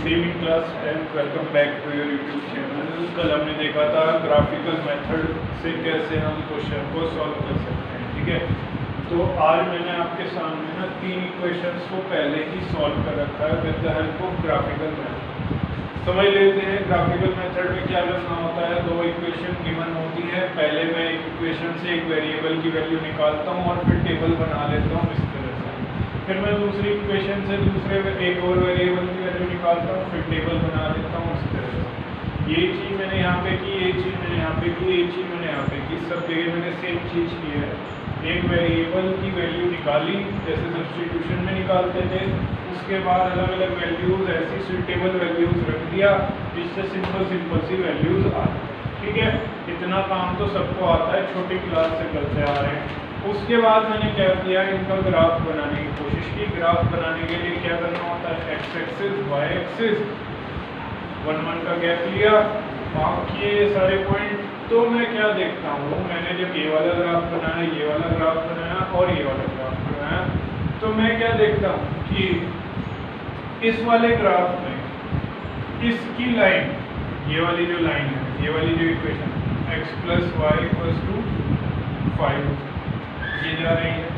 Good evening class and welcome back to your YouTube channel. कल हमने देखा था ग्राफिकल मेथड से कैसे हम क्वेश्चन को सॉल्व कर सकते हैं, ठीक है। तो आज मैंने आपके सामने ना 3 इक्वेशंस को पहले ही सॉल्व कर रखा है with the help of graphical method. समझ लेते हैं ग्राफिकल मेथड में क्या करना होता है। 2 इक्वेशन गिवन होती है, पहले मैं एक इक्वेशन से एक वेरिएबल की वैल्यू निकालता हूँ और फिर टेबल बना लेता हूँ इस तरह से। फिर मैं दूसरी इक्वेशन से एक और वेरिएबल की वैल्यू निकालता हूँ, फिर टेबल बना लेता हूँ इस तरह से। ये चीज़ मैंने यहाँ पे की, ये चीज़ मैंने यहाँ पे की, ये चीज़ मैंने यहाँ पे की, सब जगह मैंने सेम चीज़ की है। एक वेरिएबल की वैल्यू निकाली जैसे सब्स्टिट्यूशन में निकालते थे, उसके बाद अलग अलग वैल्यूज़ ऐसी सुइटेबल वैल्यूज़ रख दिया जिससे सिंपल सी वैल्यूज़ आ जाए, ठीक है। इतना काम तो सबको आता है, छोटी क्लास से करते आ रहे हैं। उसके बाद मैंने क्या किया, इनका ग्राफ बनाने की कोशिश की। ग्राफ बनाने के लिए क्या करना होता है, एक्स एक्सिस वाई एक्सिस 1 1 का गैप लिया, मार्क किए ये सारे पॉइंट। तो मैं क्या देखता हूँ, मैंने जब ये वाला ग्राफ बनाया, ये वाला ग्राफ बनाया और ये वाला ग्राफ बनाया, तो मैं क्या देखता हूँ कि इस वाले ग्राफ में इसकी लाइन, ये वाली जो लाइन है, ये वाली जो इक्वेशन x + y = 5 ये जा रही है।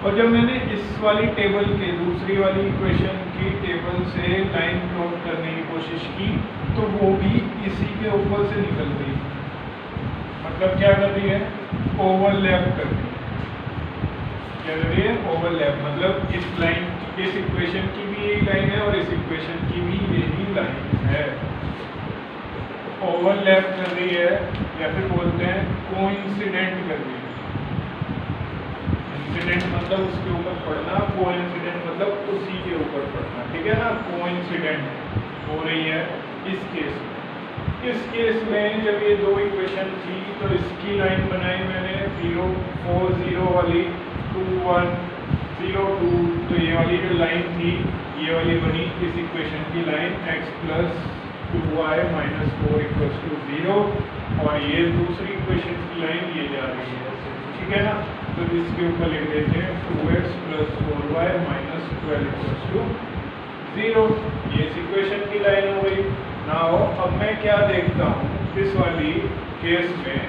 और जब मैंने इस वाली टेबल के दूसरी वाली इक्वेशन की टेबल से लाइन प्लॉट करने की कोशिश की, तो वो भी इसी के ऊपर से निकल रही है। मतलब क्या कर रही है, ओवरलैप कर रही है। क्या कर रही है, ओवरलैप। मतलब इस लाइन, इस इक्वेशन की भी यही लाइन है और इस इक्वेशन की भी यही लाइन है। ओवरलैप कर रही है या फिर बोलते हैं कोइंसिडेंट कर रही है। इंसिडेंट मतलब उसके ऊपर पड़ना, कोइंसिडेंट मतलब उसी के ऊपर पड़ना, ठीक है ना। कोइंसिडेंट हो रही है इस केस में। इस केस में जब ये 2 इक्वेशन थी तो इसकी लाइन बनाई मैंने 0 4 0 वाली, 2 1 0 2। तो ये वाली जो लाइन थी ये वाली बनी इस इक्वेशन की लाइन x + 2y - 4 = 0। और ये दूसरी इक्वेशन की लाइन ये जा रही है, ठीक है ना। तो इसके ऊपर लिख देते हैं 2x + 4y - 12 = 0। ये इस इक्वेशन की लाइन हो गई ना। अब मैं क्या देखता हूँ इस वाली केस में,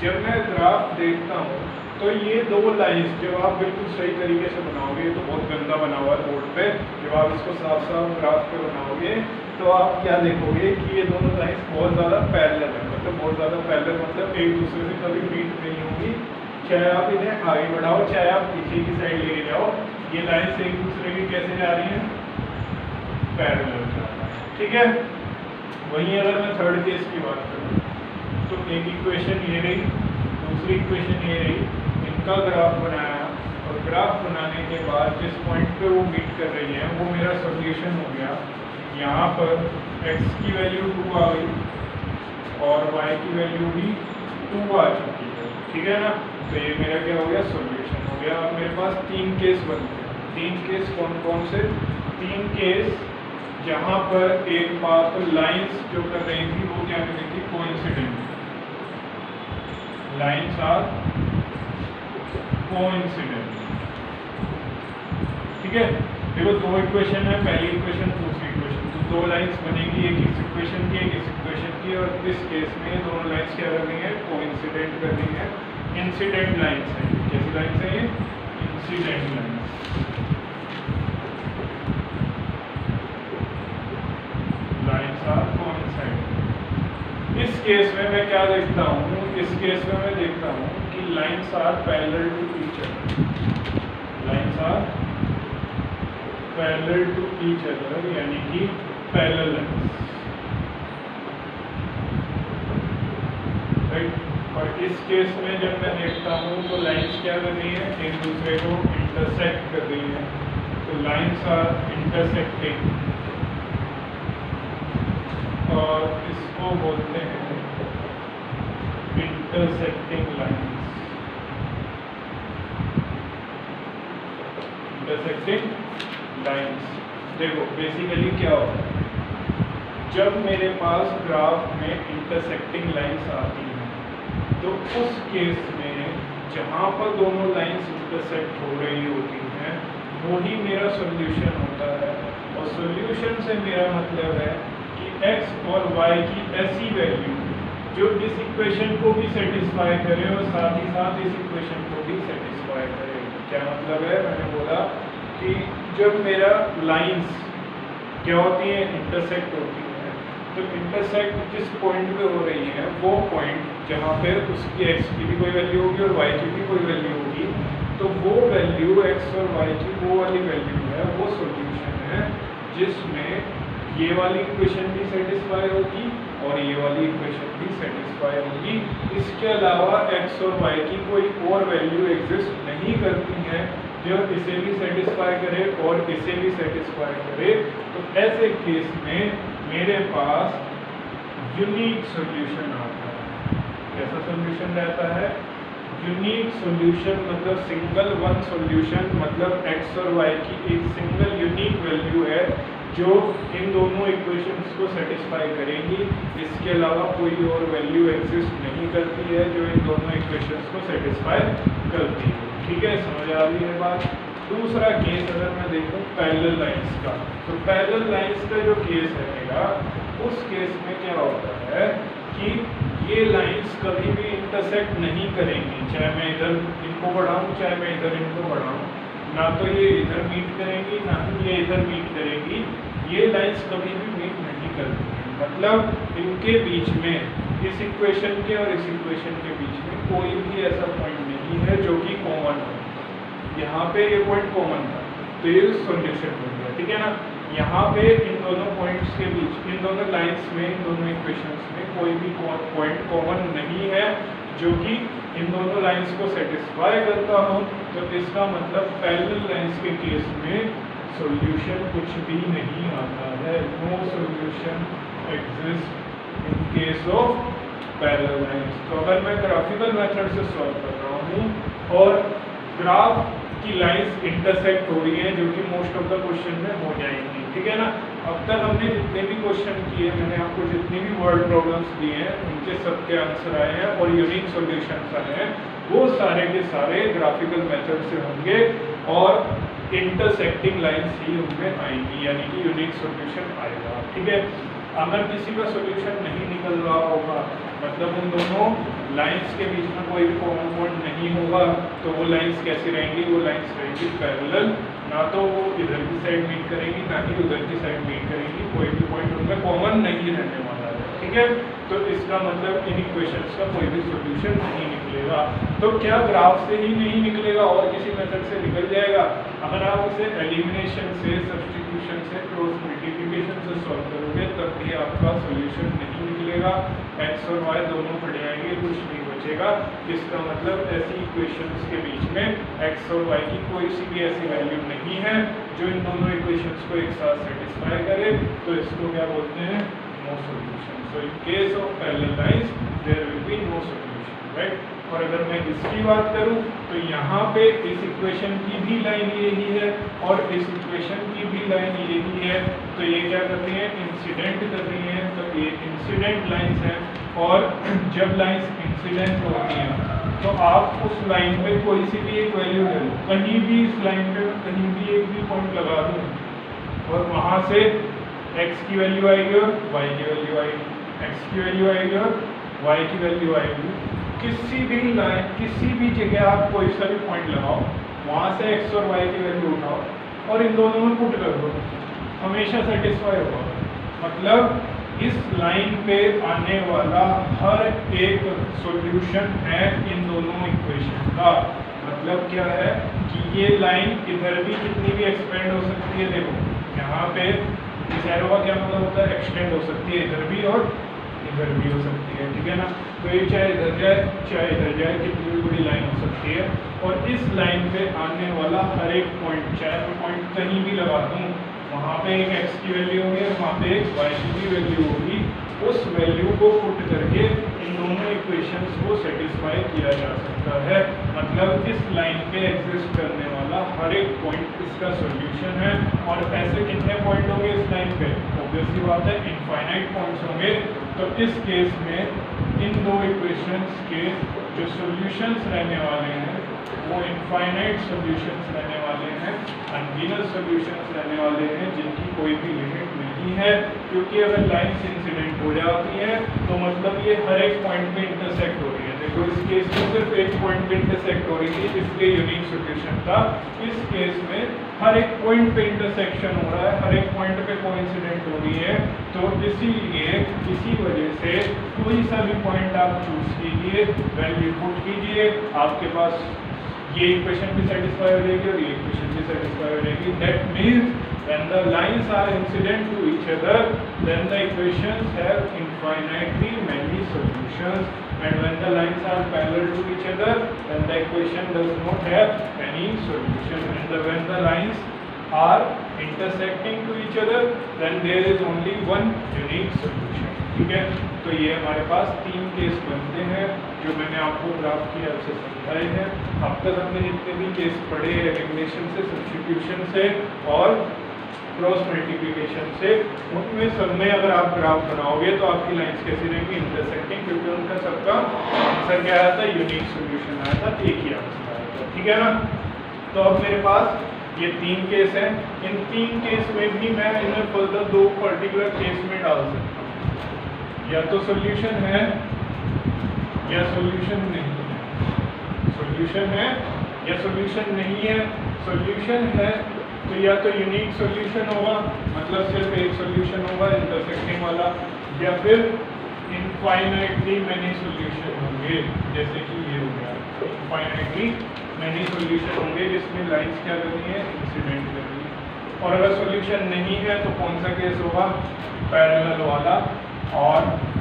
जब मैं ग्राफ देखता हूँ तो ये 2 लाइंस जब आप बिल्कुल सही तरीके से बनाओगे, तो बहुत गंदा बना हुआ है बोर्ड पे, जब आप इसको साफ ग्राफ पे बनाओगे तो आप क्या देखोगे कि ये दोनों लाइंस बहुत ज़्यादा पैरेलल है। मतलब बहुत ज़्यादा पैरेलल मतलब एक दूसरे से कभी मीट नहीं होंगी। चाहे आप इन्हें आगे बढ़ाओ, चाहे आप पीछे की साइड लेके जाओ, ये लाइंस एक दूसरे की कैसे जा रही हैं, पैरेलल जा रही है, ठीक है। वहीं अगर मैं थर्ड केस की बात करूँ तो एक इक्वेशन ये रही, दूसरी इक्वेशन ये रही, इनका ग्राफ बनाया और ग्राफ बनाने के बाद जिस पॉइंट पे वो मीट कर रही है वो मेरा सॉल्यूशन हो गया। यहाँ पर x की वैल्यू 2 आ गई और y की वैल्यू भी 2 आ चुकी है, ठीक है ना। तो ये मेरा क्या हो गया, सॉल्यूशन हो गया। अब मेरे पास 3 केस बन गए। 3 केस कौन कौन से, 3 केस जहाँ पर एक बात लाइंस जो कर रही थी वो क्या कर रही थी, कोइंसिडेंट। लाइंस आर कोइंसिडेंट, ठीक है। देखो 2 इक्वेशन है, पहली इक्वेशन दूसरी इक्वेशन, तो 2 लाइंस बनेगी, एक इस इक्वेशन की एक इस इक्वेशन की। और इस केस में दोनों लाइंस क्या कर रही है, कोइंसिडेंट कर रही है। इंसिडेंट लाइंस है, कैसी लाइंस है ये, incident lines. Lines are coincide. इस केस में मैं क्या देखता हूँ, इस केस में मैं देखता हूँ कि lines are parallel to each other. Lines are parallel to each other यानी कि पैरेलल लाइंस, राइट। और इस केस में जब मैं देखता हूँ तो लाइंस क्या कर रही है, एक दूसरे को इंटरसेक्ट कर रही है। तो लाइंस आर इंटरसेक्टिंग और इसको बोलते हैं इंटरसेक्टिंग लाइंस। इंटरसेक्टिंग लाइंस, देखो बेसिकली क्या होता है, जब मेरे पास ग्राफ में इंटरसेक्टिंग लाइंस आती हैं तो उस केस में जहाँ पर दोनों लाइंस इंटरसेक्ट हो रही होती हैं वही मेरा सॉल्यूशन होता है। और सॉल्यूशन से मेरा मतलब है कि x और y की ऐसी वैल्यू जो इस इक्वेशन को भी सेटिस्फाई करे और साथ ही साथ इस इक्वेशन को भी सेटिस्फाई करे। क्या मतलब है? मैंने बोला कि जब मेरा लाइंस क्या होती है, इंटरसेक्ट होती है, तो इंटरसेक्ट जिस पॉइंट पे हो रही है वो पॉइंट जहाँ पे उसकी x की भी कोई वैल्यू होगी और y की भी कोई वैल्यू होगी, तो वो वैल्यू x और y की वो वाली वैल्यू है, वो सॉल्यूशन है जिसमें ये वाली इक्वेशन भी सेटिस्फाई होगी और ये वाली इक्वेशन भी सेटिस्फाई होगी। इसके अलावा x और y की कोई और वैल्यू एग्जिस्ट नहीं करती है जो इसे भी सेटिस्फाई करे और इसे भी सेटिस्फाई करे। तो ऐसे केस में मेरे पास यूनिक सॉल्यूशन आता है। कैसा सॉल्यूशन रहता है? यूनिक सॉल्यूशन मतलब सिंगल वन सॉल्यूशन, मतलब x और y की एक सिंगल यूनिक वैल्यू है जो इन दोनों इक्वेशंस को सेटिस्फाई करेंगी। इसके अलावा कोई और वैल्यू एग्जिस्ट नहीं करती है जो इन दोनों इक्वेशंस को सेटिस्फाई करती है। ठीक है, समझ आ रही है बात? दूसरा केस अगर मैं देखूं पैरेलल लाइंस का, तो पैरेलल लाइंस का जो केस रहेगा उस केस में क्या होता है कि ये लाइंस कभी भी इंटरसेक्ट नहीं करेंगी, चाहे मैं इधर इनको बढ़ाऊं चाहे मैं इधर इनको बढ़ाऊं, ना तो ये इधर मीट करेंगी ना ही ये इधर मीट करेंगी। ये लाइंस कभी भी मीट नहीं करती हैं, मतलब इनके बीच में इस इक्वेशन के और इस इक्वेशन के बीच में कोई भी ऐसा पॉइंट नहीं है जो कि कॉमन हो। यहाँ पे ये पॉइंट कॉमन था तो ये सॉल्यूशन बन गया। ठीक है ना, यहाँ पे इन दोनों पॉइंट्स के बीच, इन दोनों लाइंस में, इन दोनों इक्वेशंस में कोई भी पॉइंट कॉमन नहीं है जो कि इन दोनों लाइंस को सेटिस्फाई करता हो। तो इसका मतलब पैरेलल लाइंस के केस में सॉल्यूशन कुछ भी नहीं आता है। No solution exist in case of parallel lines. तो अगर मैं ग्राफिकल मेथड से सॉल्व कर रहा हूँ और ग्राफ की लाइंस इंटरसेक्ट हो रही हैं, जो कि मोस्ट ऑफ द क्वेश्चन में हो जाएंगी। ठीक है ना, अब तक हमने जितने भी क्वेश्चन किए, मैंने आपको जितनी भी वर्ड प्रॉब्लम्स दिए हैं उनके सबके आंसर आए हैं और यूनिक सॉल्यूशंस आए हैं, वो सारे के सारे ग्राफिकल मेथड से होंगे और इंटरसेक्टिंग लाइंस ही उनमें आएंगी, यानी कि यूनिक सॉल्यूशन आएगा। ठीक है, अगर किसी का सॉल्यूशन नहीं निकल रहा होगा, मतलब उन दोनों लाइंस के बीच में कोई भी कॉमन पॉइंट नहीं होगा, तो वो लाइंस कैसी रहेंगी? वो लाइंस रहेंगी पैरेलल, ना तो वो इधर की साइड मीट करेंगी ना ही उधर की साइड मीट करेंगी, कोई भी पॉइंट उनमें कॉमन नहीं रहने वाला है। ठीक है, तो इसका मतलब इन इक्वेशंस का कोई भी सॉल्यूशन नहीं निकलेगा। तो क्या ग्राफ से ही नहीं निकलेगा और किसी मेथड से निकल जाएगा? अगर आप इसे एलिमिनेशन से, सब्स्टिट्यूशन से, क्रॉस मल्टीप्लिकेशन से सॉल्व करोगे तब भी आपका सॉल्यूशन नहीं निकलेगा। एक्स और वाई दोनों बढ़ जाएंगे, कुछ नहीं बचेगा। इसका मतलब ऐसी इक्वेशंस के बीच में एक्स और वाई की कोई सी भी ऐसी वैल्यू नहीं है जो इन दोनों इक्वेशंस को एक साथ सेटिस्फाई करे, तो इसको क्या बोलते हैं? No solution. So in case of parallel lines there will be no solution, right. और अगर मैं इसकी बात करूं तो यहाँ पे इस इक्वेशन की भी लाइन यही है और इस इक्वेशन की भी लाइन यही है, तो ये क्या कर रही है? इंसिडेंट कर रही है। तो ये इंसिडेंट लाइंस है और जब लाइंस इंसिडेंट होती हैं तो आप उस लाइन पे कोई सी भी एक वैल्यू ले लो, कहीं भी इस लाइन पे कहीं भी एक भी पॉइंट लगा दूँ और वहाँ से x की वैल्यू आएगी और y की वैल्यू आएगी, x की वैल्यू आएगी और y की वैल्यू आएगी। किसी भी लाइन, किसी भी जगह आप कोई सा भी पॉइंट लगाओ, वहाँ से x और y की वैल्यू उठाओ और इन दोनों में पुट कर दो, हमेशा सेटिस्फाई होगा। मतलब इस लाइन पे आने वाला हर एक सॉल्यूशन है इन दोनों इक्वेशन का। मतलब क्या है कि ये लाइन इधर भी कितनी भी एक्सपेंड हो सकती है। देखो यहाँ पे इस एरो का क्या मतलब होता है? एक्सटेंड हो सकती है, इधर भी और इधर भी हो सकती है। ठीक है ना, तो ये चाहे इधर जाए चाहे इधर जाए, कितनी भी बड़ी लाइन हो सकती है। और इस लाइन पे आने वाला हर एक पॉइंट, चाहे मैं पॉइंट कहीं भी लगा दूँ, वहाँ पे एक x की वैल्यू होगी और वहाँ पे एक y की भी वैल्यू होगी। उस वैल्यू को पुट करके इन दोनों इक्वेशंस को सेटिस्फाई किया जा सकता है। मतलब इस लाइन पे एग्जिस्ट करने वाला हर एक पॉइंट इसका सॉल्यूशन है। और ऐसे कितने पॉइंट होंगे इस लाइन पे? ऑब्वियसली बात है, इनफाइनाइट पॉइंट्स होंगे। तो इस केस में इन दो इक्वेशंस के जो सॉल्यूशंस रहने वाले हैं वो इनफाइनाइट सॉल्यूशंस रहने वाले हैं, अनगिनत सॉल्यूशंस रहने वाले हैं जिनकी कोई भी लिमिट नहीं है, क्योंकि अगर लाइंस इंसिडेंट हो जाती हैं तो मतलब ये हर एक पॉइंट पे इंटरसेक्ट हो रही है। देखो इस केस में सिर्फ एक पॉइंट पे इंटरसेक्ट हो रही थी इसलिए यूनिक सॉल्यूशन था, इस केस में हर एक पॉइंट पे इंटरसेक्शन हो रहा है, हर एक पॉइंट पे कोइंसिडेंट हो रही है, तो इसीलिए इसी वजह से कोई सा भी पॉइंट आप चूज कीजिए, वैल्यू पुट कीजिए, आपके पास ये इक्वेशन भी सेटिस्फाई हो जाएगी और ये इक्वेशन भी सेटिस्फाई हो जाएगी। That means when the lines are incident to each other, then the equations have infinitely many solutions, and when the lines are parallel to each other, then the equation does not have any solution, and when the lines are intersecting to each other, then there is only one unique solution। ठीक है, तो ये हमारे पास 3 case बनते हैं जो मैंने आपको ग्राफ की हेल्प से समझाए हैं। अब तक हमने जितने भी केस पढ़े एलिमिनेशन से, सब्स्टिट्यूशन से और क्रॉस मल्टीप्लिकेशन से, उनमें सब में अगर आप ग्राफ बनाओगे तो आपकी लाइंस कैसी रहेंगी, इंटरसेक्टिंग, क्योंकि उनका सबका आंसर क्या आया था, यूनिक सॉल्यूशन आया था, एक ही आंसर आया था। ठीक है ना, तो अब मेरे पास ये 3 केस हैं, इन 3 केस में भी मैं इन्हें फर्दर 2 पर्टिकुलर केस में डाल सकता हूँ, या तो सॉल्यूशन है या सॉल्यूशन नहीं है, सॉल्यूशन है या सॉल्यूशन नहीं है। सॉल्यूशन है तो या तो यूनिक सॉल्यूशन होगा, मतलब सिर्फ एक सॉल्यूशन होगा इंटरसेक्टिंग वाला, या फिर इनफाइनाइटली मैनी सॉल्यूशन होंगे, जैसे कि ये हो गया, इनफाइनाइटली मैनी सॉल्यूशन होंगे जिसमें लाइंस क्या करनी है, इंसिडेंट करनी है। और अगर सॉल्यूशन नहीं है तो कौन सा केस होगा, पैरेलल वाला, और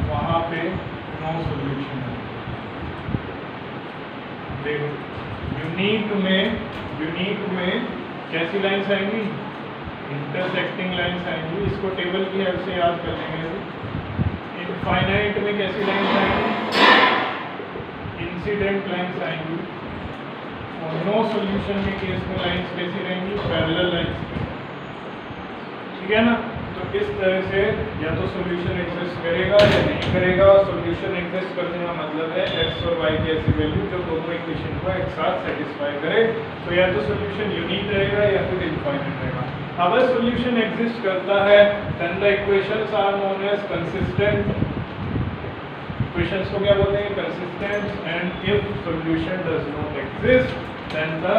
वहाँ पे नो सॉल्यूशन है। देखो यूनिक में कैसी लाइंस आएंगी, इंटरसेक्टिंग लाइंस आएंगी, इसको टेबल की हेल्प से याद कर लेंगे। इनफाइनाइट में कैसी लाइंस आएंगी, इंसिडेंट लाइंस आएंगी, और नो सॉल्यूशन के केस में लाइंस कैसी रहेंगी, पैरेलल लाइंस। ठीक है ना, तो इस तरह से या तो सॉल्यूशन एग्जिस्ट करेगा या नहीं करेगा। सॉल्यूशन एग्जिस्ट करने का मतलब है एक्स और वाई की ऐसी वैल्यू जो दोनों इक्वेशन को एक साथ सेटिस्फाई करे, तो या तो सॉल्यूशन यूनिक रहेगा या फिर इनफाइनाइट रहेगा। अगर सॉल्यूशन एग्जिस्ट करता है then the equations are known as consistent. Equations को क्या बोलते हैं, consistent. And if solution does not exist then the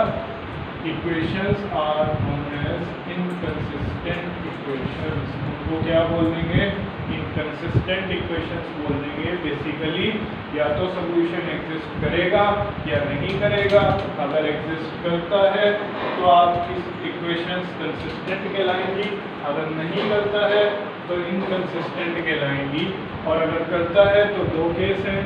equations are known as inconsistent equations. उनको क्या बोल देंगे, इनकंसिस्टेंट इक्वेशंस बोल देंगे। बेसिकली या तो सॉल्यूशन एग्जिस्ट करेगा या नहीं करेगा। अगर एग्जिस्ट करता है तो आपकी इक्वेशंस कंसिस्टेंट कहलाएंगी, अगर नहीं करता है तो इनकंसिस्टेंट कहलाएंगी। और अगर करता है तो 2 केस हैं,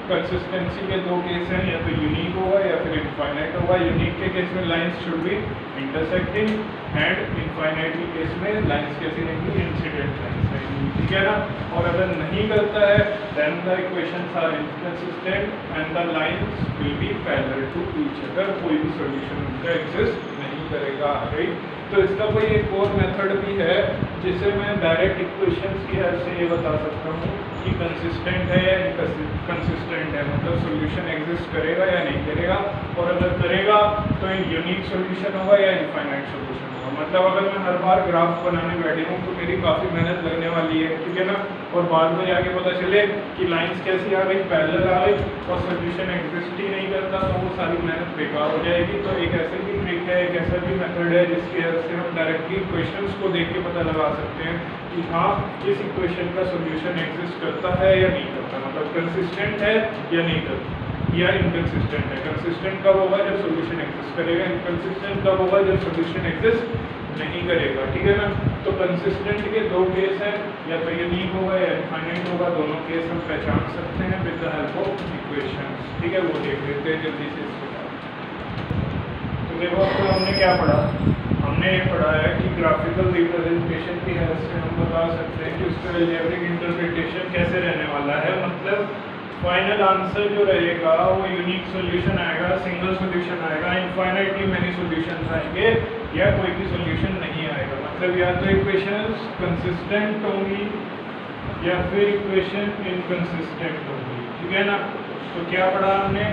कंसिस्टेंसी के 2 केस हैं, या तो यूनिक होगा या फिर इनफाइनाइट होगा। यूनिक के केस में lines should be intersecting, and infinite के केस में लाइंस कैसी रहेंगी, इंसिडेंट लाइंस रहेंगी। ठीक है ना, और अगर नहीं करता है then the equations are inconsistent and the lines will be parallel to each other. कोई भी सॉल्यूशन उनका एग्जिस्ट नहीं करेगा। राइट, तो इसका कोई एक और मेथड भी है जिसे मैं डायरेक्ट इक्वेशंस की हेल्प से ये बता सकता हूँ कि कंसिस्टेंट है या इनकंसिस्टेंट है, मतलब सॉल्यूशन एग्जिस्ट करेगा या नहीं करेगा। और अगर करेगा तो यूनिक सॉल्यूशन होगा या इनफाइनाइट सॉल्यूशन होगा। मतलब अगर मैं हर बार ग्राफ बनाने बैठी हूँ तो मेरी काफ़ी मेहनत लगने वाली है। ठीक है ना, और बाद में जाके पता चले कि लाइंस कैसी आ गई, पैरेलल आ गई और सॉल्यूशन एग्जिस्ट ही नहीं करता, तो वो सारी मेहनत बेकार हो जाएगी। तो एक ऐसे भी ट्रिक है, एक ऐसा भी मेथड है जिसकी हेल्प से हम डायरेक्टली इक्वेशंस को देख के पता लगा सकते हैं कि हाँ इस इक्वेशन का सॉल्यूशन एग्जिस्ट करता है या नहीं करता, मतलब कंसिस्टेंट है या नहीं करता, या इनकंसिस्टेंट है। कंसिस्टेंट कब होगा, जब सॉल्यूशन एग्जिस्ट करेगा। इनकंसिस्टेंट कब होगा, जब सॉल्यूशन एग्जिस्ट नहीं करेगा। ठीक है ना, तो कंसिस्टेंट के 2 केस हैं, या तो यूनिक होगा या इनफाइनाइट होगा। दोनों केस हम पहचान सकते हैं with the help of equations. ठीक है, वो देख लेते हैं जल्दी से इसके बाद। तो देखो अब तो हमने क्या पढ़ा, हमने ये पढ़ा है कि ग्राफिकल रिप्रेजेंटेशन की हेल्प से हम बता सकते हैं कि उसका अलजेब्रिक इंटरप्रिटेशन कैसे रहने वाला है। मतलब फाइनल आंसर जो रहेगा वो यूनिक सॉल्यूशन आएगा, सिंगल सॉल्यूशन आएगा, इनफाइनाइटली मेनी सॉल्यूशंस आएंगे, या कोई भी सॉल्यूशन नहीं आएगा। मतलब या तो इक्वेशंस कंसिस्टेंट होंगी या फिर इक्वेशन इनकंसिस्टेंट होगी। ठीक है ना, तो क्या पढ़ा हमने,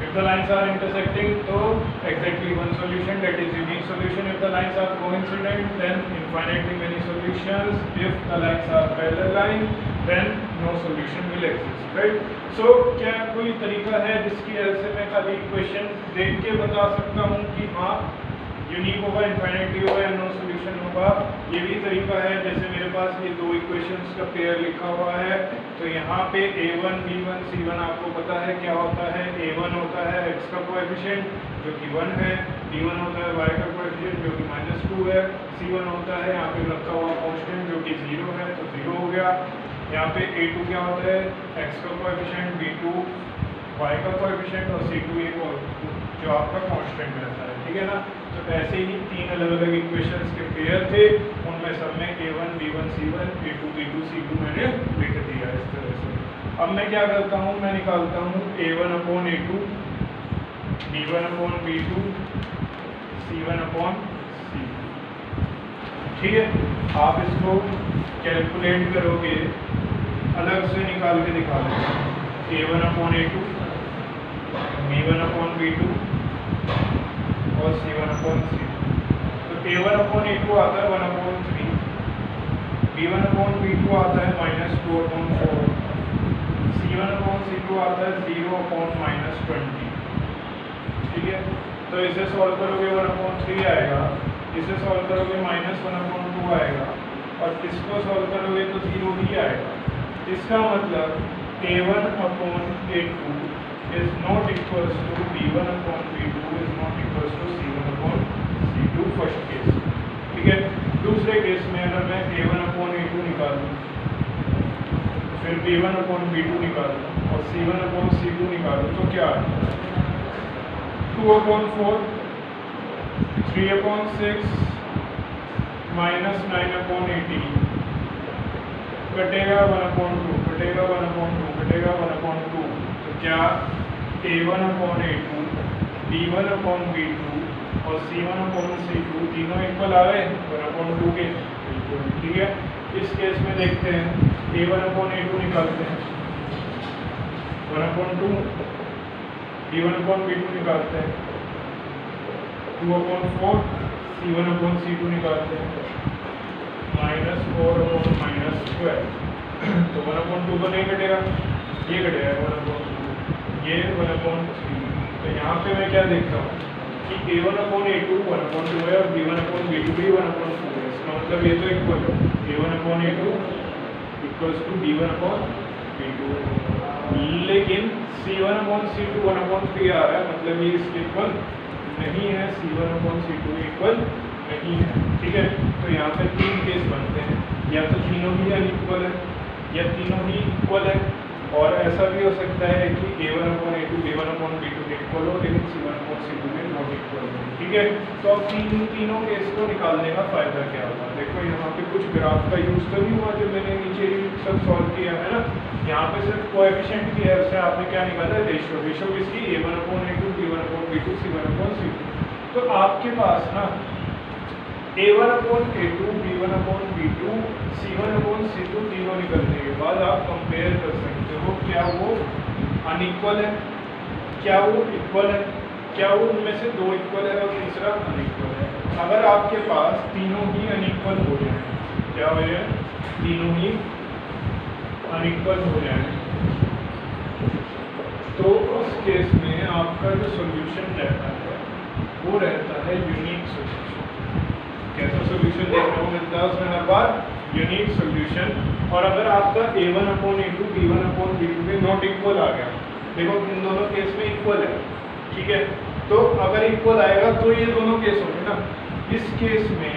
If the lines are intersecting, तो exactly one solution, that is unique solution. If the lines are coincident, then infinitely many solutions. If the lines are parallel line, then no solution will exist, right? So क्या कोई तरीका है जिसकी help से मैं खाली equation देख के बता सकता हूँ कि हाँ यूनिक होगा, इनफाइनाइटली होगा या नो सोल्यूशन होगा? ये भी तरीका है। जैसे मेरे पास ये दो इक्वेशंस का पेयर लिखा हुआ है, तो यहाँ पे a1 b1 c1 आपको पता है क्या होता है। a1 होता है x का कोएफिशिएंट जो कि 1 है, b1 होता है y का कोएफिशिएंट जो कि -2 है, c1 होता है यहाँ पे रखा हुआ कांस्टेंट जो कि 0 है, तो 0 हो गया। यहाँ पे a2 क्या होता है, x का कोएफिशिएंट, b2 y का कोएफिशिएंट और c2 एक और जो आपका कांस्टेंट रहता है, ठीक है ना। तो ऐसे ही तीन अलग अलग इक्वेशंस के पेयर थे, उनमें सब में a1 b1 c1 a2 b2 c2 मैंने लिख दिया इस तरह से। अब मैं क्या करता हूँ, मैं निकालता हूँ a1 upon a2 b1 upon b2 c1 upon c2, ठीक है। आप इसको कैलकुलेट करोगे, अलग से निकाल के दिखा देंगे। a1 upon a2 b1 upon b2 और c1 अपॉन c2। तो a1 अपॉन a2 आता है 1 अपॉन 3, b1 अपॉन b2 आता है -2 अपॉन 4, c1 अपॉन c2 आता है 0 अपॉन -20, ठीक है। तो इसे सॉल्व करोगे 1 अपॉन 3 आएगा, इसे सॉल्व करोगे -1 अपॉन 2 आएगा, और इसको सॉल्व करोगे तो 0 ही आएगा। इसका मतलब a1 upon a2 is not equals to b1 upon b2 is not equals to c1 upon c2 first case, ठीक है। दूसरे केस में अगर मैं a1 upon a2 निकालूं, फिर b1 upon b2 निकालूं और c1 upon c2 निकालूं, तो क्या है 2 upon 4 3 upon 6 -9 upon 18 कटेगा 1 upon 2, कटेगा 1 upon 2, कटेगा 1 upon 2। तो क्या a1 upon a2 b1 upon b2 और c1 अपॉन c2 तीनों इक्वल आ गए 1 अपॉन 2 के, बिल्कुल ठीक है। इस केस में देखते हैं a1 अपॉन a2 निकालते हैं 1 अपॉन 2, b1 अपॉन b2 निकालते हैं 2 अपॉन 4, c1 अपॉन c2 निकालते हैं -4 अपॉन -12। तो 1 अपॉन 2 तो नहीं कटेगा, ये कटेगा 1 अपॉन 2, ये 1 अपॉन 3। तो यहाँ पे मैं क्या देखता हूँ कि a1 अपॉन a2 1 अपॉन 2 है और b1 अपॉन b2 भी 1 अपॉन 2 है। इसका मतलब ये तो इक्वल है, a1 upon a2 equals to b1 upon b2। लेकिन c1 अपॉन c2 1 अपॉन 3 आ रहा है, मतलब ये इसके इक्वल नहीं है, c1 अपॉन c2 इक्वल नहीं है, ठीक है। तो यहाँ पे तीन केस बनते हैं, या तो तीनों ही अनइक्वल है या तीनों ही इक्वल है, और ऐसा भी हो सकता है कि a1 upon a2 b1 upon b2 equal हो लेकिन c1 अपॉन c2 में नॉट इक्वल हो, ठीक है। तो अब तीनों केस को निकालने का फायदा क्या होगा, देखो यहाँ पे कुछ ग्राफ का यूज तो नहीं हुआ जो मैंने नीचे ही सब सॉल्व किया है ना। यहाँ पे सिर्फ कोएफिशिएंट की हेल्प से आपने क्या निकाला है, रेशियो। रेशियो किसकी, a1 upon a2 b1 upon b2 c1 upon c2। तो आपके पास ना a1 upon a2 b1 upon b2 c1 upon c2 तीनों निकलने के बाद आप कंपेयर कर सकते हो क्या वो अनइक्वल है, क्या वो इक्वल है, क्या वो उनमें से दो इक्वल है और तीसरा अनइक्वल है। अगर आपके पास तीनों ही अनइक्वल हो जाए, क्या हो जाए, तीनों ही अनइक्वल हो जाए, तो उस केस में आपका जो सॉल्यूशन रहता है वो रहता है यूनिक सॉल्यूशन। कैसा सॉल्यूशन देखने को मिलता है उसमें हर बार, यूनिक सॉल्यूशन। और अगर आपका a1 upon a2 b1 upon b2 में नॉट इक्वल आ गया, देखो इन दोनों केस में इक्वल है, ठीक है। तो अगर इक्वल आएगा तो ये दोनों केस होंगे ना। इस केस में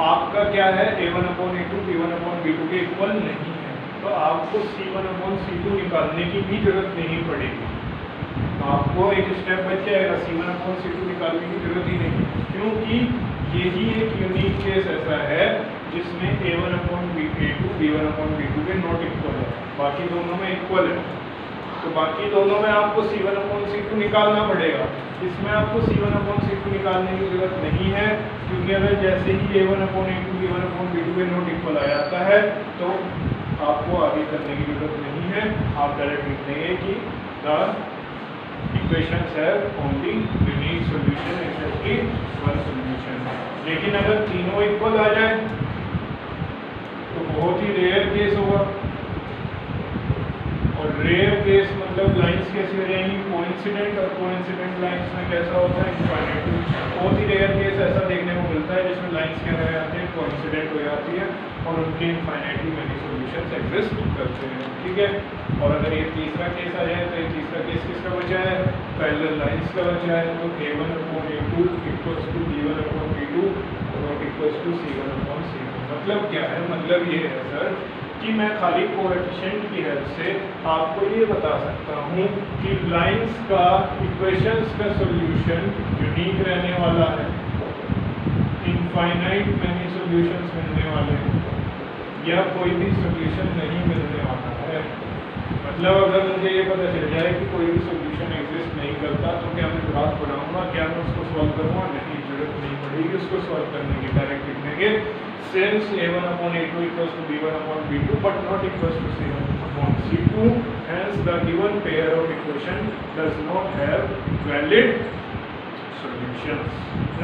आपका क्या है, a1 upon a2 b1 upon b2 के इक्वल नहीं है, तो आपको c1 अपॉन c2 निकालने की भी जरूरत नहीं पड़ेगी। आपको एक स्टेप बच जाएगा, c1 अपॉन c2 निकालने की जरूरत ही नहीं, क्योंकि यही एक यूनिक केस ऐसा है जिसमें a1 upon a2 b1 upon b2 के नॉट इक्वल है, बाकी दोनों में इक्वल है। तो बाकी दोनों में आपको c1 अपॉन c2 निकालना पड़ेगा, इसमें आपको c1 अपॉन c2 निकालने की जरूरत नहीं है, क्योंकि अगर जैसे ही a1 upon a2 b1 upon b2 के नॉट इक्वल आ जाता है तो आपको आगे करने की जरूरत नहीं है। आप डायरेक्ट लिख देंगे कि the equations have only unique solution exactly one solution. लेकिन अगर तीनों इक्वल आ जाए तो बहुत ही रेयर केस होगा, और रेयर केस मतलब लाइंस कैसी हो जाएंगी, कोइंसिडेंट, और कोइंसिडेंट लाइंस में कैसा होता है, इनफाइनाइट। बहुत ही रेयर केस ऐसा देखने को मिलता है जिसमें लाइंस क्या रह जाती है, कोइंसिडेंट हो जाती है और उनके इनफाइनाइटली मेनी सॉल्यूशंस एग्जिस्ट करते हैं, ठीक है। और अगर ये तीसरा केस आ जाए तो ये तीसरा केस किसका बचा है, पैरेलल लाइंस का बचा है। तो a1/a2 इक्वल्स टू b1/b2 और इक्वल्स टू c1/c2। मतलब क्या है, मतलब ये है सर कि मैं खाली कोएफिशिएंट की हेल्प से आपको ये बता सकता हूँ कि लाइंस का इक्वेशंस का सॉल्यूशन यूनिक रहने वाला है, इनफाइनाइट मेनी सॉल्यूशंस मिलने वाले हैं, या कोई भी सॉल्यूशन नहीं मिलने वाला है। मतलब अगर मुझे ये पता चल जाए कि कोई भी सॉल्यूशन एग्जिस्ट नहीं करता तो क्या मैं ग्राफ बनाऊंगा, क्या मैं उसको सॉल्व करूँगा, नहीं, जरूरत नहीं पड़ेगी उसको सॉल्व करने की, डायरेक्ट लिखने के। Since a1/a2 equals to b1/b2 but not equals to c1/c2, hence the given pair of equation does not have valid solutions,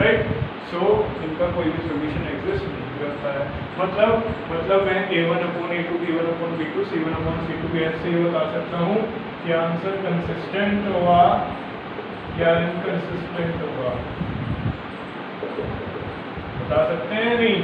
right? So इनका कोई भी solution exist नहीं करता है। मतलब मैं a1/a2 b1/b2 c1/c2 भी ऐसे ही बता सकता हूँ कि आंसर कंसिस्टेंट होगा या इनकंसिस्टेंट होगा, बता सकते हैं नहीं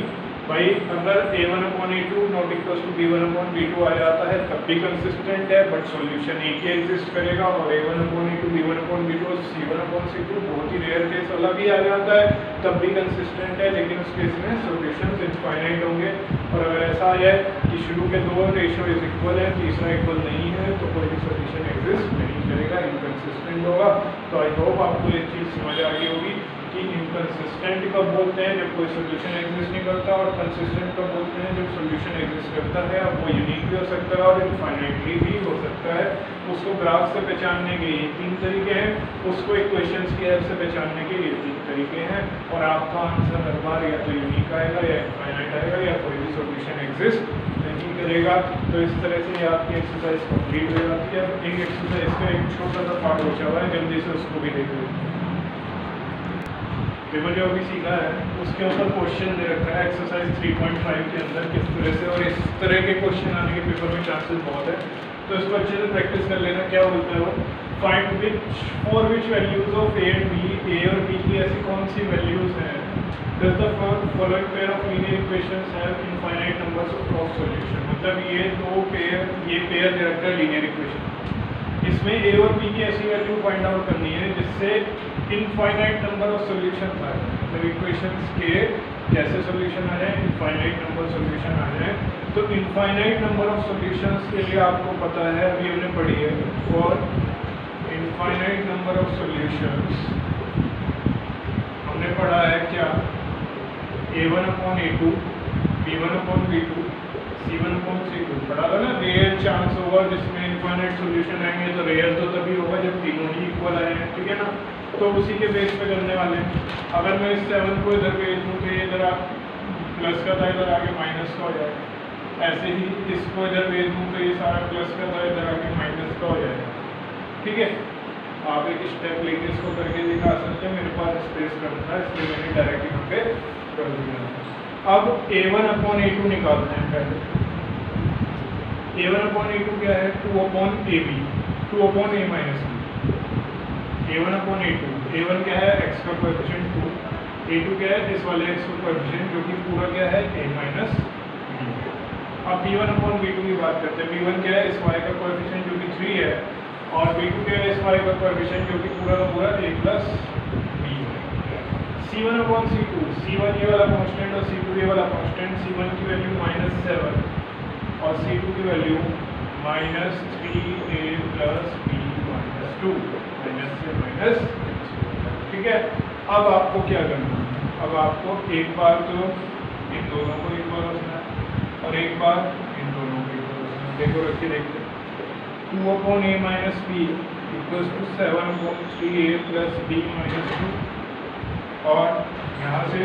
भाई। अगर a1/a2 not equal to b1/b2 आ जाता है तब भी कंसिस्टेंट है, बट सॉल्यूशन एक ही एग्जिस्ट करेगा। और a1/a2 b1/b2 और c1/c2 बहुत ही रेयर केस वाला भी आ जाता है तब भी कंसिस्टेंट है, लेकिन उस केस में सॉल्यूशंस इनफाइनाइट होंगे। और अगर ऐसा आ जाए कि शुरू के दो रेशियो इज इक्वल है, तीसरा इक्वल नहीं है, तो कोई भी सॉल्यूशन एग्जिस्ट नहीं करेगा, इनकंसिस्टेंट होगा। तो आई होप आपको ये चीज़ समझ आ गई होगी कि इनकंसिस्टेंट कब बोलते हैं, जब कोई सॉल्यूशन एग्जिस्ट नहीं करता, और कंसिस्टेंट कब बोलते हैं, जब सॉल्यूशन एग्जिस्ट करता है। अब वो यूनिक भी हो सकता है और इनफाइनाइटली भी हो सकता है। उसको ग्राफ से पहचानने के ये 3 तरीके हैं, उसको इक्वेशंस की हेल्प से पहचानने के ये 3 तरीके हैं। और आपका आंसर हर बार या तो यूनिक आएगा या इनफाइनाइट आएगा या कोई भी सॉल्यूशन एग्जिस्ट नहीं करेगा। तो इस तरह से आपकी एक्सरसाइज कंप्लीट हो जाती है। अब एक एक्सरसाइज का एक छोटा सा पार्ट बचा हुआ है, जल्दी से उसको भी देख लेते हैं। पेपर जो अभी सीखा है उसके ऊपर क्वेश्चन दे रखा है एक्सरसाइज 3.5 के अंदर किस तरह से, और इस तरह के क्वेश्चन आने के पेपर में चांसेस बहुत है, तो इसको अच्छे से प्रैक्टिस कर लेना। क्या बोलता है वो, find which for which values of A and B, A और बी की ऐसी कौन सी वैल्यूज हैं, does the following pair of linear equations have infinite numbers of solution. मतलब ये पेयर दे रखा है लीनियर इक्वेशन, इसमें ए और बी की ऐसी वैल्यू फाइंड आउट करनी है जिससे इनफाइनाइट नंबर ऑफ सॉल्यूशंस आ जाए। मतलब इक्वेशंस के कैसे सॉल्यूशन आ जाए, इनफाइनाइट नंबर सॉल्यूशन आ जाए। तो इनफाइनाइट नंबर ऑफ सॉल्यूशंस के लिए आपको पता है, अभी हमने पढ़ी है, for infinite number of solutions हमने पढ़ा है क्या, a1/a2 b1/b2 c1/c2 पढ़ा था ना। रेयर चांस होगा जिसमें इनफाइनाइट सॉल्यूशन आएंगे, तो रेयर तो तभी होगा जब तीनों ही इक्वल आए हैं, ठीक है ना। तो उसी के बेस पे करने वाले हैं। अगर मैं इस 7 को इधर भेज दूँ तो ये इधर प्लस का था, इधर आगे माइनस का हो जाएगा। ऐसे ही इसको इधर भेज दूँ तो ये सारा प्लस का था, इधर आगे माइनस का हो जाएगा, ठीक है। आप एक स्टेप लेके इसको करके दिखा सकते हैं। मेरे पास स्पेस कम था इसलिए मैंने डायरेक्ट यहाँ पे कर दिया। अब a1/a2 निकालते हैं पहले। a1/a2 क्या है, 2/ab, 2/a minus b। a1/a2, a1 क्या है, x का कोएफिशिएंट 2, a2 क्या है, इस वाले x का कोएफिशिएंट जो कि पूरा क्या है, a माइनस b। अब b1/b2 की बात करते हैं। b1 क्या है, इस y का कोएफिशिएंट जो कि 3 है, और b2 क्या है, इस y का कोएफिशिएंट जो कि पूरा का पूरा a प्लस b है। c1/c2, c1 ये वाला कांस्टेंट और c2 ये वाला कांस्टेंट, c1 की वैल्यू -7 और c2 की value -3a plus b minus 2, minus से माइनस, ठीक है। अब आपको क्या करना है, अब आपको एक बार तो इन दोनों को इक्वल रखना है और एक बार इन दोनों को इक्वल रखना है। देखो रख के देखते हैं, 2/a minus b equals to 7/3a plus b minus 2, और यहाँ से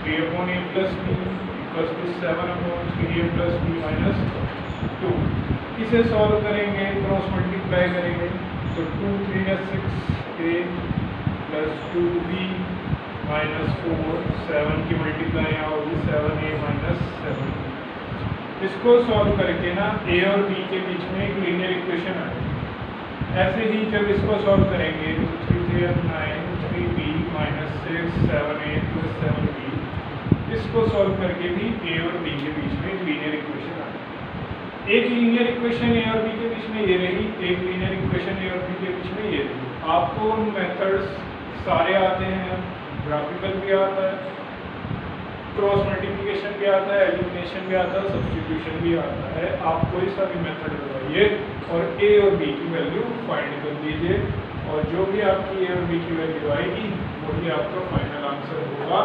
3/a plus b equals to 7/3a plus b minus 2। इसे सॉल्व करेंगे, क्रॉस मल्टीप्लाई करेंगे तो 2 3 6a प्लस 2b माइनस 4 7 की मल्टीप्लाई यहाँ होगी 7a माइनस 7। इसको सॉल्व करके ना a और b के बीच में एक लीनियर इक्वेशन आएगी। ऐसे ही जब इसको सॉल्व करेंगे 2 3 3 9 3b minus 6 7a plus 7b, इसको सॉल्व करके भी a और b के बीच में एक लीनियर इक्वेशन आएगी। एक लीनियर इक्वेशन a और b के बीच में ये रही, एक लीनियर इक्वेशन a और b के बीच में ये रही। आपको मेथड्स सारे आते हैं, ग्राफिकल भी आता है, क्रॉस मल्टीप्लिकेशन भी आता है, एलिमिनेशन भी आता है, सब्स्टिट्यूशन भी आता है। आप कोई सा भी मेथड लगाइए और a और b की वैल्यू फाइंड कर दीजिए, और जो भी आपकी a और b की वैल्यू आएगी वही आपका फाइनल आंसर होगा।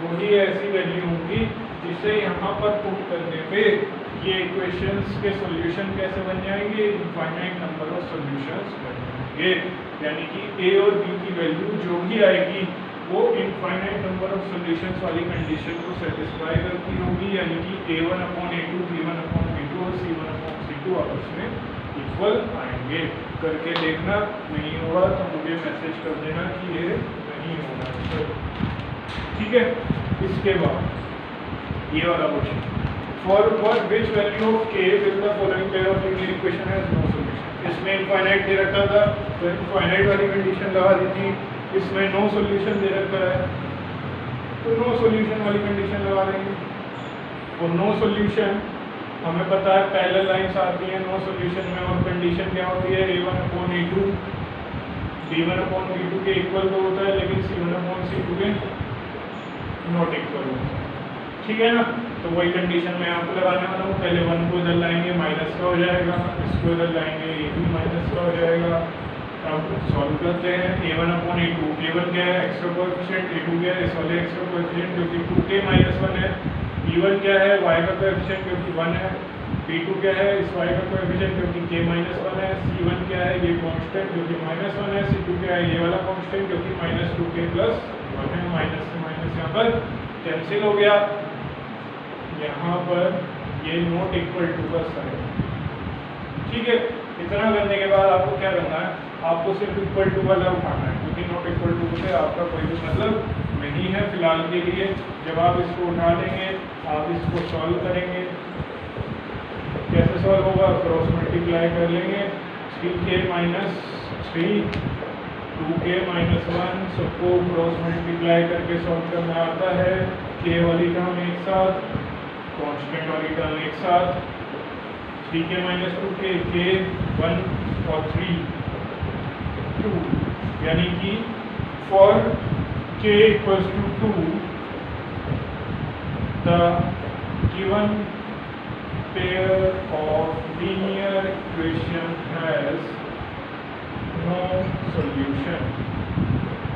वही ऐसी वैल्यू होंगी जिसे यहाँ पर पुट करने पे ये इक्वेशंस के सॉल्यूशन कैसे बन जाएंगे, इनफाइनाइट नंबर ऑफ सॉल्यूशंस बन जाएंगे। यानी कि a और b की वैल्यू जो भी आएगी वो इनफाइनाइट नंबर ऑफ सॉल्यूशंस वाली कंडीशन को सेटिस्फाई करती होगी, यानी कि a1 upon a2 b1 upon b2 और c1 अपॉन c2 आपस में इक्वल आएंगे। करके देखना, नहीं होगा तो मुझे मैसेज कर देना कि ये नहीं होना। ठीक है, इसके बाद ये वाला question, for which value of k will the following pair of linear equation has no solution. इसमें इनफाइनाइट दे रखा था तो इनफाइनाइट वाली कंडीशन लगा दी थी, इसमें नो सॉल्यूशन दे रखा है तो नो सॉल्यूशन वाली कंडीशन लगा देंगे। और नो सॉल्यूशन हमें पता है पैरेलल लाइंस आती हैं नो सॉल्यूशन में, और कंडीशन क्या होती है a1 upon a2 b1 upon b2 के इक्वल तो होता है, लेकिन c1 अपॉन c2 के नॉट इक्वल होता है। ठीक है ना, तो वही कंडीशन मैं यहाँ पर लगाने वाला हूँ। पहले 1 को इधर लाएंगे माइनस का हो जाएगा, इसको इधर लाएंगे ये भी माइनस का हो जाएगा। अब सॉल्व करते हैं a1 अपॉन a2, a1 क्या है x का कोएफिशिएंट, a2 क्या है इस वाले x का कोएफिशिएंट जो कि 2k माइनस 1 है, b1 क्या है y का कोएफिशिएंट जो कि 1 है, b2 क्या है इस y का कोएफिशिएंट जो कि k माइनस 1 है, c1 क्या है ये कांस्टेंट जो कि माइनस 1 है, c2 क्या है ये वाला कांस्टेंट जो कि माइनस 2k प्लस 1 है। माइनस से माइनस यहाँ पर कैंसिल हो गया, यहाँ पर ये नॉट इक्वल टू का साइन। ठीक है, इतना करने के बाद आपको क्या करना है, आपको सिर्फ इक्वल टू वाला उठाना है, क्योंकि नॉट इक्वल टू से आपका कोई भी मतलब नहीं है फिलहाल के लिए। जब आप इसको उठा लेंगे आप इसको सॉल्व करेंगे, कैसे सॉल्व होगा, क्रॉस मल्टीप्लाई कर लेंगे, 3k माइनस 3 2k माइनस 1 सबको क्रॉस मल्टीप्लाई करके सॉल्व करना आता है। k वाली टर्म एक साथ, कांस्टेंट वाली टर्म एक साथ, 3k माइनस 2k k 1 और 3 2, यानी कि for k equals to 2 the given pair of linear equation has no solution.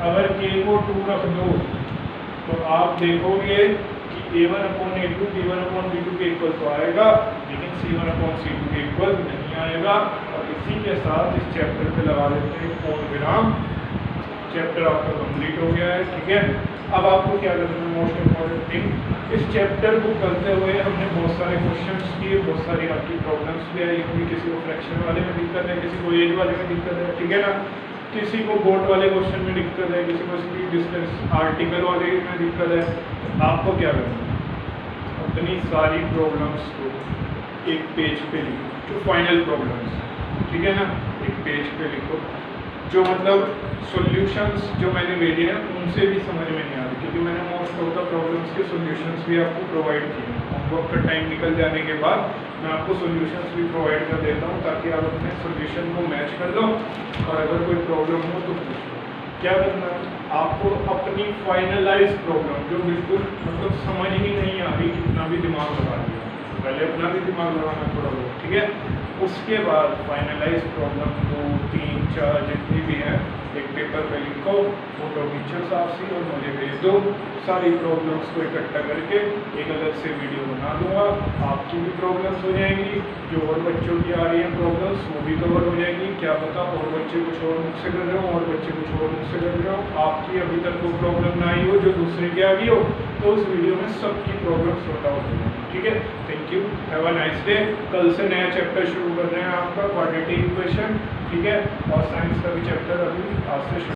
अगर k को 2 रख दो तो आप देखोगे कि a1 upon a2 b1 upon b2 के इक्वल तो आएगा, लेकिन c1 अपॉन c2 के इक्वल नहीं आएगा। और इसी के साथ इस चैप्टर पे लगा देते हैं पूर्ण विराम। चैप्टर आपका कंप्लीट हो गया है। ठीक है, अब आपको क्या करना है, मोस्ट इम्पॉर्टेंट थिंग, इस चैप्टर को करते हुए हमने बहुत सारे क्वेश्चंस किए, बहुत सारी आपकी प्रॉब्लम्स भी आई होंगी। किसी को फ्रैक्शन वाले में दिक्कत है, किसी को एज वाले में दिक्कत है, ठीक है ना, किसी को बोर्ड वाले क्वेश्चन में दिक्कत है, किसी को स्पीड डिस्टेंस आर्टिकल वाले में दिक्कत है। आपको क्या करना है, अपनी सारी प्रॉब्लम्स को एक पेज पे लिखो, जो फाइनल प्रॉब्लम्स, ठीक है ना, एक पेज पे लिखो। जो मतलब सॉल्यूशंस जो मैंने भेजे हैं उनसे भी समझ में नहीं आ रही, क्योंकि मैंने मोस्ट ऑफ द प्रॉब्लम्स के सॉल्यूशंस भी आपको प्रोवाइड किए। होमवर्क का टाइम निकल जाने के बाद मैं आपको सॉल्यूशंस भी प्रोवाइड कर देता हूँ, ताकि आप अपने सॉल्यूशन को मैच कर लो, और अगर कोई प्रॉब्लम हो तो पूछ लो। क्या करना है, आपको अपनी फाइनलाइज प्रॉब्लम जो बिल्कुल मतलब समझ ही नहीं आ रही, कितना भी दिमाग लगा लिया, पहले अपना भी दिमाग लगाना थोड़ा बहुत, ठीक है। उसके बाद फाइनलाइज प्रॉब्लम 2 3 4 जितनी भी हैं एक पेपर पे लिखो, फोटो खींचो साफ सी और मुझे भेज दो। सारी प्रॉब्लम्स को इकट्ठा करके एक अलग से वीडियो बना दूंगा, आपकी भी प्रॉब्लम्स हो जाएंगी, जो और बच्चों की आ रही हैं प्रॉब्लम्स वो भी कवर हो जाएंगी। क्या पता और बच्चे कुछ और मुझसे कर रहे हो और बच्चे कुछ और मुझसे कर रहे हो, आपकी अभी तक वो प्रॉब्लम ना आई हो जो दूसरे की आ गई हो, तो उस वीडियो में सबकी प्रॉब्लम सॉर्ट आउट हो जाएगी। ठीक है, thank you, have a nice day. कल से नया चैप्टर शुरू कर रहे हैं आपका क्वाड्रेटिक इक्वेशन। ठीक है, और साइंस का भी चैप्टर अभी आज से